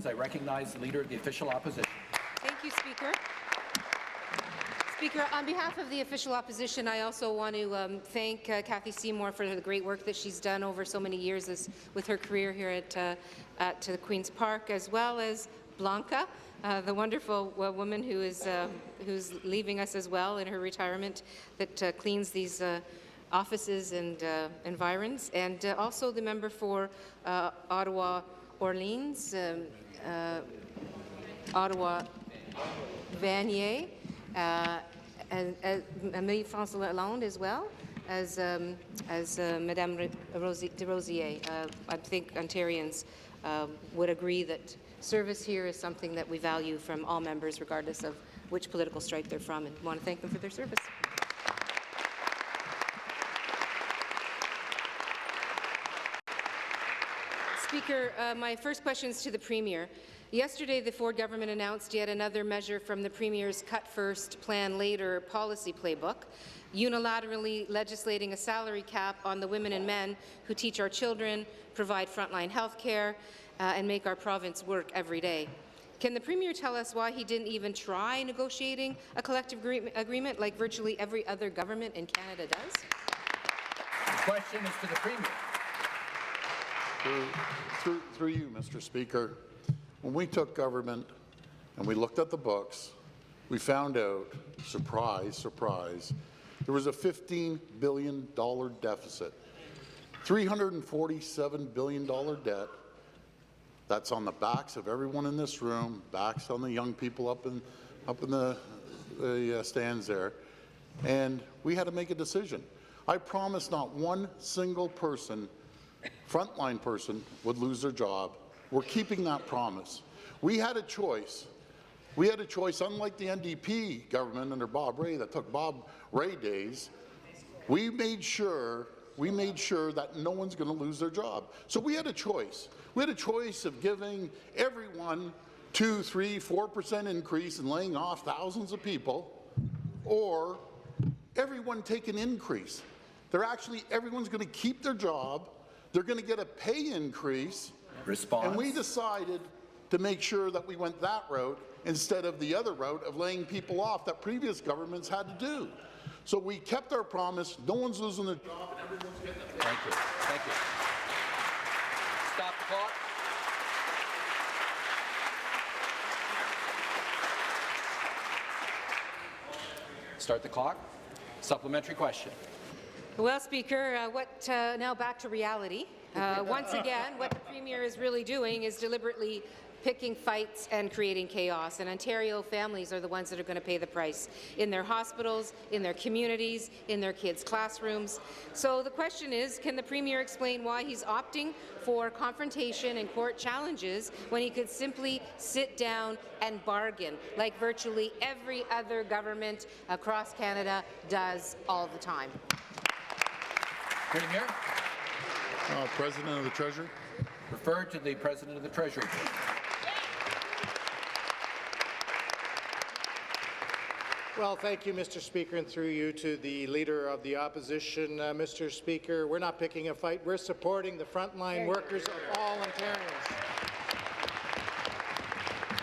I recognize the Leader of the Official Opposition. Thank you, Speaker. Speaker, on behalf of the official opposition, I also want to thank Cathy Seymour for the great work that she's done over so many years with her career here at the Queen's Park, as well as Blanca, the wonderful woman who is who's leaving us as well in her retirement, that cleans these offices and environs, and also the member for Ottawa Orleans, Ottawa Vanier, and Marie-France Lalonde as well as Madame de Rosier. I think Ontarians would agree that service here is something that we value from all members, regardless of which political stripe they're from, and want to thank them for their service. Speaker, my first question is to the Premier. Yesterday, the Ford government announced yet another measure from the Premier's Cut First, Plan Later policy playbook, unilaterally legislating a salary cap on the women and men who teach our children, provide frontline health care, and make our province work every day. Can the Premier tell us why he didn't even try negotiating a collective agreement like virtually every other government in Canada does? The question is to the Premier. Through you, Mr. Speaker, when we took government and we looked at the books, we found out, surprise, surprise, there was a $15 billion deficit, $347 billion debt. That's on the backs of everyone in this room, backs on the young people up in the stands there, and we had to make a decision. I promised not one single person, frontline person, would lose their job. We're keeping that promise. We had a choice. We had a choice, unlike the NDP government under Bob Rae that took Bob Rae days. We made sure that no one's going to lose their job. So we had a choice. We had a choice of giving everyone 2, 3, 4% increase and laying off thousands of people, or everyone take an increase. Everyone's going to keep their job. They're going to get a pay increase. Response. And we decided to make sure that we went that route instead of the other route of laying people off that previous governments had to do. So we kept our promise. No one's losing their job, and everyone's getting a pay. Thank you. Thank you. Stop the clock. Start the clock. Supplementary question. Well, Speaker, now back to reality. Once again, what the Premier is really doing is deliberately picking fights and creating chaos, and Ontario families are the ones that are going to pay the price in their hospitals, in their communities, in their kids' classrooms. So the question is, can the Premier explain why he's opting for confrontation and court challenges when he could simply sit down and bargain like virtually every other government across Canada does all the time? Premier. President of the Treasury. Refer to the President of the Treasury. Well, thank you, Mr. Speaker, and through you to the Leader of the Opposition. Mr. Speaker, we're not picking a fight. We're supporting the frontline workers of all Ontarians.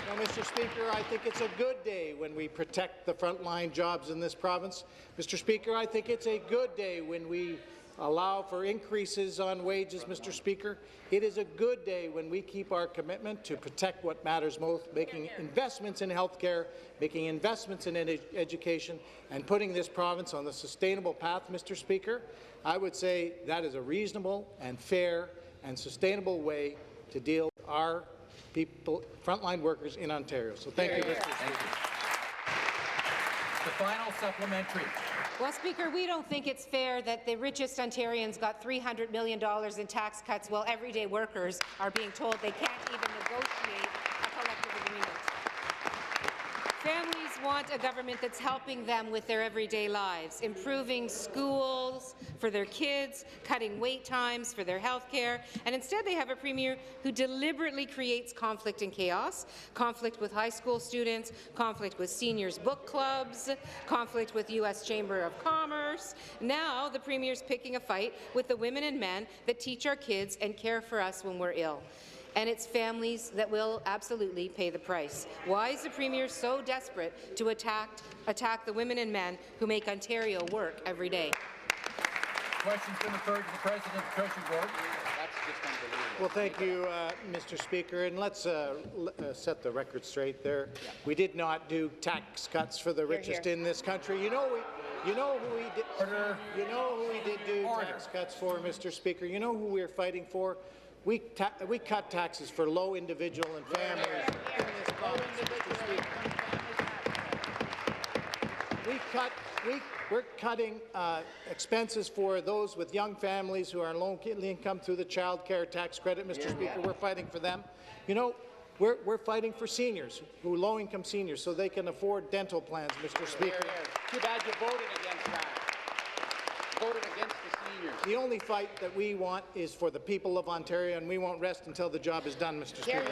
Now, Mr. Speaker, I think it's a good day when we protect the frontline jobs in this province. Mr. Speaker, I think it's a good day when we allow for increases on wages, Mr. Speaker. It is a good day when we keep our commitment to protect what matters most, making investments in health care, making investments in education, and putting this province on the sustainable path, Mr. Speaker. I would say that is a reasonable and fair and sustainable way to deal with our people, frontline workers in Ontario. So thank you, Mr. Speaker. The final supplementary. Well, Speaker, we don't think it's fair that the richest Ontarians got $300 million in tax cuts while everyday workers are being told they can't even negotiate a collective agreement. Families want a government that's helping them with their everyday lives, improving schools for their kids, cutting wait times for their health care, and instead they have a Premier who deliberately creates conflict and chaos, conflict with high school students, conflict with seniors' book clubs, conflict with U.S. Chamber of Commerce. Now the Premier's picking a fight with the women and men that teach our kids and care for us when we're ill. and it's families that will absolutely pay the price. Why is the Premier so desperate to attack the women and men who make Ontario work every day? Question's been referred to the President of the Treasury Board. That's just unbelievable. Well, thank you, Mr. Speaker, and let's set the record straight there. We did not do tax cuts for the richest in this country. You know who we did do tax cuts for, Mr. Speaker? You know who we're fighting for? We cut taxes for low individual and families in this province, Mr. Speaker. We're cutting expenses for those with young families who are on low income through the child care tax credit, Mr. Speaker. We're fighting for them. You know, we're fighting for seniors, low-income seniors, so they can afford dental plans, Mr. Speaker. Too bad you voted against that. Voted against the seniors. The only fight that we want is for the people of Ontario, and we won't rest until the job is done, Mr. Speaker.